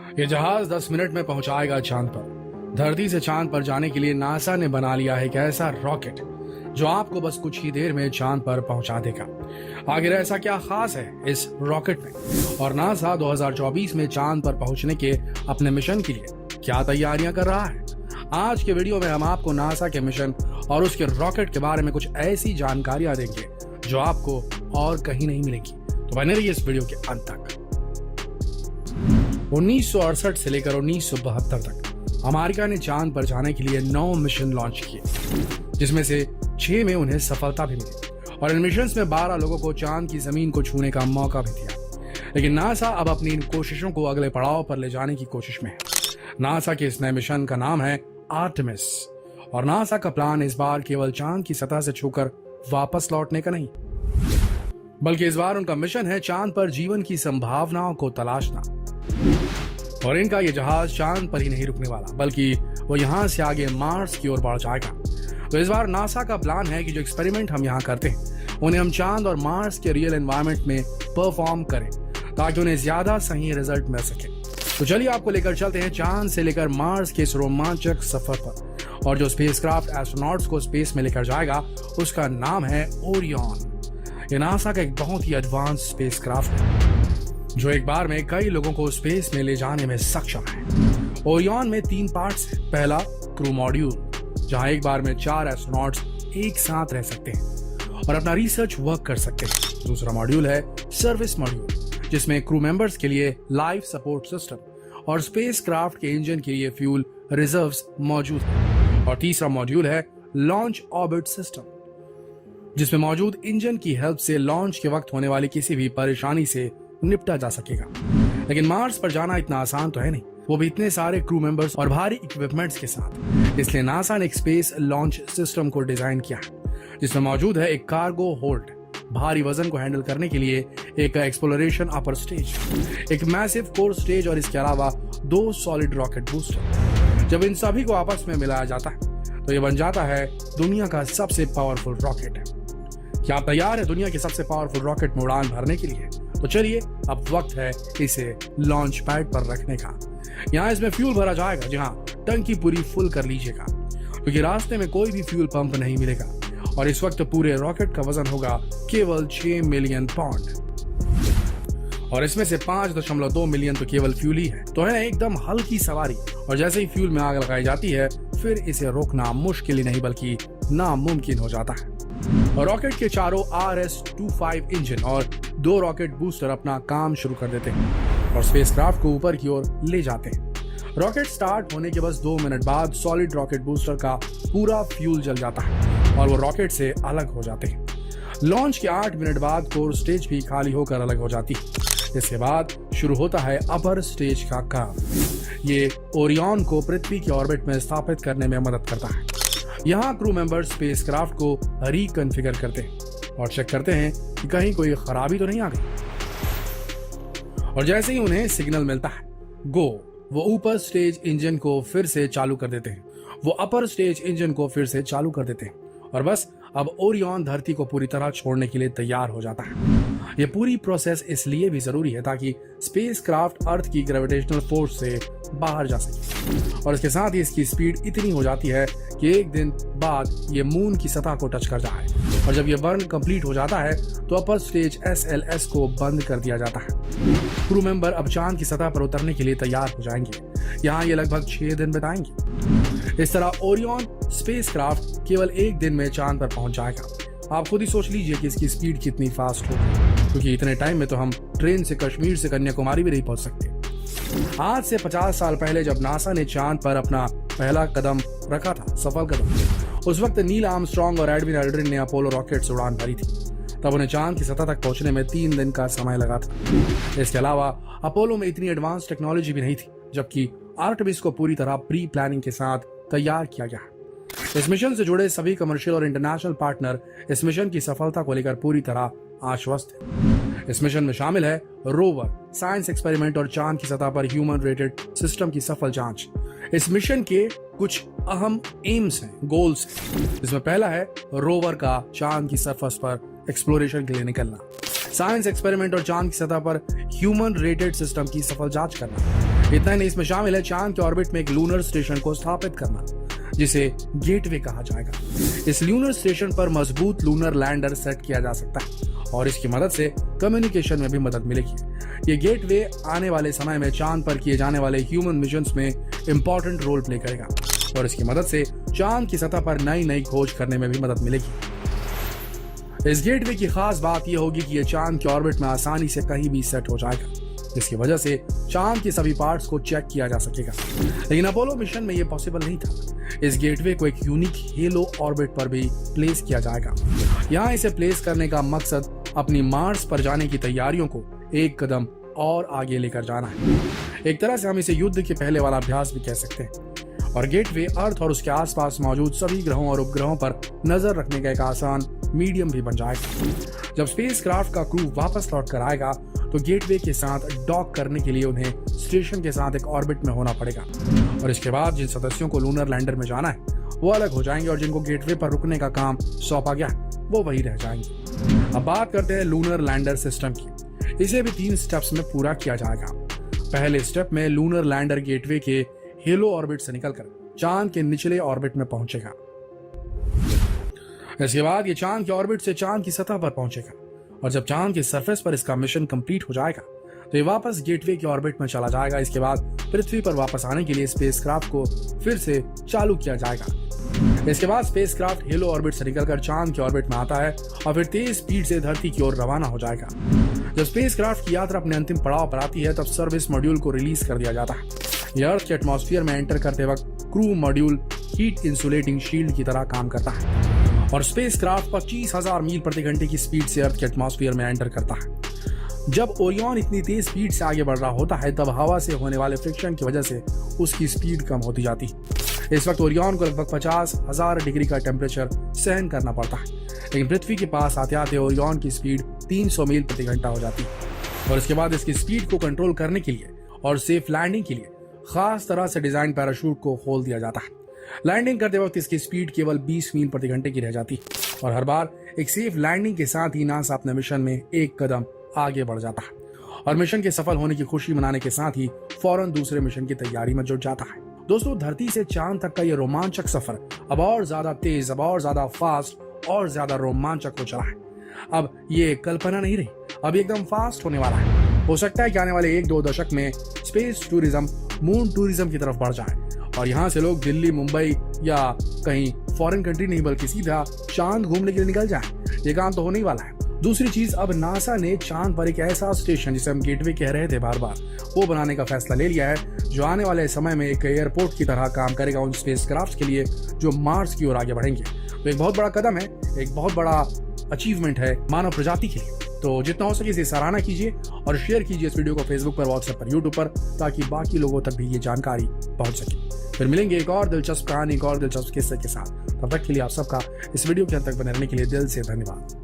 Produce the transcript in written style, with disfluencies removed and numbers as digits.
ये जहाज 10 मिनट में पहुंचाएगा चांद पर। धरती से चांद पर जाने के लिए नासा ने बना लिया है एक ऐसा रॉकेट जो आपको बस कुछ ही देर में चांद पर पहुंचा देगा। आखिर ऐसा क्या खास है इस रॉकेट में, और नासा 2024 में चांद पर पहुंचने के अपने मिशन के लिए क्या तैयारियां कर रहा है? आज के वीडियो में हम आपको नासा के मिशन और उसके रॉकेट के बारे में कुछ ऐसी जानकारियां देंगे जो आपको और कहीं नहीं मिलेगी। तो बने रहिए इस वीडियो के अंत तक। 1968 से लेकर 1972 तक अमेरिका ने चांद पर जाने के लिए 9 मिशन लॉन्च किए, जिसमें से 6 में उन्हें सफलता भी मिली और इन मिशन में 12 लोगों को चांद की जमीन को छूने का मौका भी दिया। लेकिन नासा अब अपनी इन कोशिशों को अगले पड़ाव पर ले जाने की कोशिश में है। नासा के इस नए मिशन का नाम है आर्टेमिस, और नासा का प्लान इस बार केवल चांद की सतह से छूकर वापस लौटने का नहीं, बल्कि इस बार उनका मिशन है चांद पर जीवन की संभावनाओं को तलाशना। और इनका ये जहाज चांद पर ही नहीं रुकने वाला, बल्कि वो यहाँ से आगे मार्स की ओर बढ़ जाएगा। तो इस बार नासा का प्लान है कि जो एक्सपेरिमेंट हम यहाँ करते हैं उन्हें हम चांद और मार्स के रियल एनवायरनमेंट में परफॉर्म करें, ताकि उन्हें ज्यादा सही रिजल्ट मिल सके। तो चलिए आपको लेकर चलते हैं चांद से लेकर मार्स के इस रोमांचक सफर पर। और जो स्पेसक्राफ्ट एस्ट्रोनॉट्स को स्पेस में लेकर जाएगा उसका नाम है ओरियन। ये नासा का एक बहुत ही एडवांस स्पेसक्राफ्ट है जो एक बार में कई लोगों को स्पेस में ले जाने में सक्षम है। ओरियन में 3 पार्ट्स हैं। पहला, क्रू मॉड्यूल, जहां एक बार में 4 एस्ट्रोनॉट्स एक साथ रह सकते हैं और अपना रिसर्च वर्क कर सकते हैं। दूसरा मॉड्यूल है सर्विस मॉड्यूल, जिसमें क्रू मेंबर्स के लिए लाइफ सपोर्ट सिस्टम और स्पेसक्राफ्ट के इंजन के लिए फ्यूल रिजर्व्स मौजूद है। और तीसरा मॉड्यूल है लॉन्च ऑर्बिट सिस्टम, जिसमें मौजूद इंजन की हेल्प से लॉन्च के वक्त होने वाली किसी भी परेशानी से निपटा जा सकेगा। लेकिन मार्स पर जाना इतना आसान तो है नहीं, वो भी इतने सारे क्रू मेंबर्स और भारी इक्विपमेंट्स के साथ। इसलिए नासा ने एक स्पेस लॉन्च सिस्टम को डिजाइन किया है, जिसमें मौजूद है एक कार्गो होल्ड, भारी वजन को हैंडल करने के लिए एक एक्सप्लोरेशन अपर स्टेज, एक मैसिव कोर स्टेज और इसके अलावा 2 सॉलिड रॉकेट बूस्टर। जब इन सभी को आपस में मिलाया जाता है तो ये बन जाता है दुनिया का सबसे पावरफुल रॉकेट। क्या आप तैयार है दुनिया के सबसे पावरफुल रॉकेट में उड़ान भरने के लिए? तो चलिए अब वक्त है इसे लॉन्च पैड पर रखने का। यहाँ इसमें फ्यूल भरा जाएगा। जी हाँ, टंकी पूरी फुल कर लीजिएगा, क्योंकि रास्ते में कोई भी फ्यूल पंप नहीं मिलेगा। और इस वक्त पूरे रॉकेट का वजन होगा केवल 6 मिलियन पाउंड, और इसमें से 5.2 मिलियन तो केवल फ्यूल ही है। तो है एकदम हल्की सवारी, और जैसे ही फ्यूल में आग लगाई जाती है फिर इसे रोकना मुश्किल ही नहीं बल्कि नामुमकिन हो जाता है। रॉकेट के चारों RS-25 इंजन और 2 रॉकेट बूस्टर अपना काम शुरू कर देते हैं और स्पेसक्राफ्ट को ऊपर की ओर ले जाते हैं। रॉकेट स्टार्ट होने के बस 2 मिनट बाद सॉलिड रॉकेट बूस्टर का पूरा फ्यूल जल जाता है और वो रॉकेट से अलग हो जाते हैं। लॉन्च के 8 मिनट बाद कोर स्टेज भी खाली होकर अलग हो जाती है। इसके बाद शुरू होता है अपर स्टेज का काम। ये ओरियन को पृथ्वी के ऑर्बिट में स्थापित करने में मदद करता है। यहाँ क्रू मेंबर स्पेसक्राफ्ट को रिकॉन्फ़िगर करते हैं और चेक करते हैं कि कहीं कोई खराबी तो नहीं आ गई। और जैसे ही उन्हें सिग्नल मिलता है गो, वो ऊपर स्टेज इंजन को फिर से चालू कर देते हैं। वो अपर स्टेज इंजन को फिर से चालू कर देते हैं और बस अब ओरियन धरती को पूरी तरह छोड़ने के लिए तैयार हो जाता है। ये पूरी प्रोसेस इसलिए भी जरूरी है ताकि स्पेसक्राफ्ट अर्थ की ग्रेविटेशनल फोर्स से बाहर जा सके, और इसके साथ ही इसकी स्पीड इतनी हो जाती है कि एक दिन बाद ये मून की सतह को टच कर जाए। और जब ये बर्न कंप्लीट हो जाता है तो अपर स्टेज SLS को बंद कर दिया जाता है। क्रू मेंबर अब चांद की सतह पर उतरने के लिए तैयार हो जाएंगे। यहाँ ये लगभग 6 दिन बिताएंगे। इस तरह ओरियन स्पेसक्राफ्ट केवल 1 दिन में चांद पर पहुंच जाएगा। आप खुद ही सोच लीजिए कि इसकी स्पीड कितनी फास्ट होगी, क्योंकि इतने टाइम में तो हम ट्रेन से कश्मीर से कन्याकुमारी भी नहीं पहुंच सकते। आज से 50 साल पहले जब नासा ने चांद पर अपना पहला कदम रखा था, सफल कदम, उस वक्त नील आर्मस्ट्रांग और एडविन एल्ड्रिन ने अपोलो रॉकेट से उड़ान भरी थी। तब उन्हें चांद की सतह तक पहुंचने में 3 दिन का समय लगा था। इसके अलावा अपोलो में इतनी एडवांस टेक्नोलॉजी भी नहीं थी, जबकि आर्टेमिस को पूरी तरह प्री प्लानिंग के साथ तैयार किया गया। इस मिशन से जुड़े सभी कमर्शियल और इंटरनेशनल पार्टनर इस मिशन की सफलता को लेकर पूरी तरह आश्वस्त हैं। इस मिशन में शामिल है रोवर, साइंस एक्सपेरिमेंट और चांद की सतह पर ह्यूमन रेटेड सिस्टम की सफल जांच। इस मिशन के कुछ अहम एम्स हैं, गोल्स हैं, जिसमें पहला है रोवर का चांद की सरफेस पर एक्सप्लोरेशन के लिए निकलना, साइंस एक्सपेरिमेंट और चांद की सतह पर ह्यूमन रेटेड सिस्टम की सफल जांच करना। इतना ही नहीं, इसमें शामिल है चांद के ऑर्बिट में एक लूनर स्टेशन को स्थापित करना, जिसे गेटवे कहा जाएगा। इस लूनर स्टेशन पर मजबूत लूनर लैंडर सेट किया जा सकता है और इसकी मदद से कम्युनिकेशन में भी मदद मिलेगी। ये गेटवे आने वाले समय में चांद पर किए जाने वाले ह्यूमन मिशंस में इंपॉर्टेंट रोल प्ले करेगा और इसकी मदद से चांद की सतह पर नई नई खोज करने में भी मदद मिलेगी। इस गेटवे की खास बात यह होगी कि यह चांद के ऑर्बिट में आसानी से कहीं भी सेट हो जाएगा, जिसकी वजह से चांद के सभी पार्ट्स को चेक किया जा सकेगा। लेकिन अपोलो मिशन में यह पॉसिबल नहीं था। इस गेटवे को एक यूनिक हेलो ऑर्बिट पर भी प्लेस किया जाएगा। यहाँ इसे प्लेस करने का मकसद अपनी मार्स पर जाने की तैयारियों को एक कदम और आगे लेकर जाना है। एक तरह से हम इसे युद्ध के पहले वाला अभ्यास भी कह सकते हैं। और गेटवे अर्थ और उसके आसपास मौजूद सभी ग्रहों और उपग्रहों पर नजर रखने का एक आसान मीडियम भी बन जाएगा। जब स्पेसक्राफ्ट का क्रू वापस लौट कर आएगा तो गेटवे के साथ डॉक करने के लिए उन्हें स्टेशन के साथ एक ऑर्बिट में होना पड़ेगा और इसके बाद जिन सदस्यों को लूनर लैंडर में जाना है वो अलग हो जाएंगे और जिनको गेटवे पर रुकने का काम सौंपा गया वो वही रह जाएंगे। अब बात करते हैं लूनर लैंडर सिस्टम की। इसे भी 3 स्टेप्स में पूरा किया जाएगा। पहले स्टेप में लूनर लैंडर गेटवे के हेलो ऑर्बिट से निकलकर चांद के निचले ऑर्बिट में पहुंचेगा। इसके बाद ये चांद के ऑर्बिट से चांद की सतह पर पहुंचेगा और जब चांद के सरफेस पर इसका मिशन कंप्लीट हो जाएगा तो ये वापस गेटवे के ऑर्बिट में चला जाएगा। इसके बाद पृथ्वी पर वापस आने के लिए स्पेसक्राफ्ट को फिर से चालू किया जाएगा। इसके बाद स्पेसक्राफ्ट हेलो ऑर्बिट से निकलकर चांद के ऑर्बिट में आता है और फिर तेज स्पीड से धरती की ओर रवाना हो जाएगा। जब स्पेसक्राफ्ट की यात्रा अपने अंतिम पड़ाव पर आती है तब सर्विस मॉड्यूल को रिलीज कर दिया जाता है। यह अर्थ के एटमॉस्फेयर में एंटर करते वक्त crew module heat insulating shield की तरह काम करता है और स्पेसक्राफ्ट 25,000 मील प्रति घंटे की स्पीड से अर्थ के एटमॉस्फेयर में एंटर करता है। जब ओरियन इतनी तेज स्पीड से आगे बढ़ रहा होता है तब हवा से होने वाले फ्रिक्शन की वजह से उसकी स्पीड कम होती जाती है। इस वक्त ओरियन को लगभग 50,000 डिग्री का टेम्परेचर सहन करना पड़ता है, लेकिन पृथ्वी के पास आते आते ओरियन की स्पीड 300 मील प्रति घंटा हो जाती है और इसके बाद इसकी स्पीड को कंट्रोल करने के लिए और सेफ लैंडिंग के लिए खास तरह से डिजाइन पैराशूट को खोल दिया जाता है। लैंडिंग करते वक्त इसकी स्पीड केवल 20 मील प्रति घंटे की रह जाती है और हर बार एक सेफ लैंडिंग के साथ ही नासा अपने मिशन में एक कदम आगे बढ़ जाता है और मिशन के सफल होने की खुशी मनाने के साथ ही फौरन दूसरे मिशन की तैयारी में जुट जाता है। दोस्तों, धरती से चांद तक का ये रोमांचक सफर अब और ज्यादा तेज, अब और ज्यादा फास्ट और ज्यादा रोमांचक हो चला है। अब ये कल्पना नहीं रही, अब एकदम फास्ट होने वाला है। हो सकता है कि आने वाले 1-2 दशक में स्पेस टूरिज्म मून टूरिज्म की तरफ बढ़ जाए और यहाँ से लोग दिल्ली, मुंबई या कहीं फॉरेन कंट्री नहीं बल्कि सीधा चांद घूमने के लिए निकल जाए। ये काम तो होने ही वाला है। दूसरी चीज, अब नासा ने चांद पर एक ऐसा स्टेशन जिसे हम गेटवे कह रहे थे बार बार, वो बनाने का फैसला ले लिया है जो आने वाले समय में एक एयरपोर्ट की तरह काम करेगा उन स्पेसक्राफ्ट के लिए जो मार्स की ओर आगे बढ़ेंगे। तो एक बहुत बड़ा कदम है, एक बहुत बड़ा अचीवमेंट है मानव प्रजाति के लिए। तो जितना हो सके इसे सराहना कीजिए और शेयर कीजिए इस वीडियो को फेसबुक पर, व्हाट्सएप पर, यूट्यूब पर, ताकि बाकी लोगों तक भी ये जानकारी पहुंच सके। फिर मिलेंगे एक और दिलचस्प कहानी, एक और दिलचस्प किस्से के साथ। तब तक के लिए आप सबका इस वीडियो के अंत तक बने रहने के लिए दिल से धन्यवाद।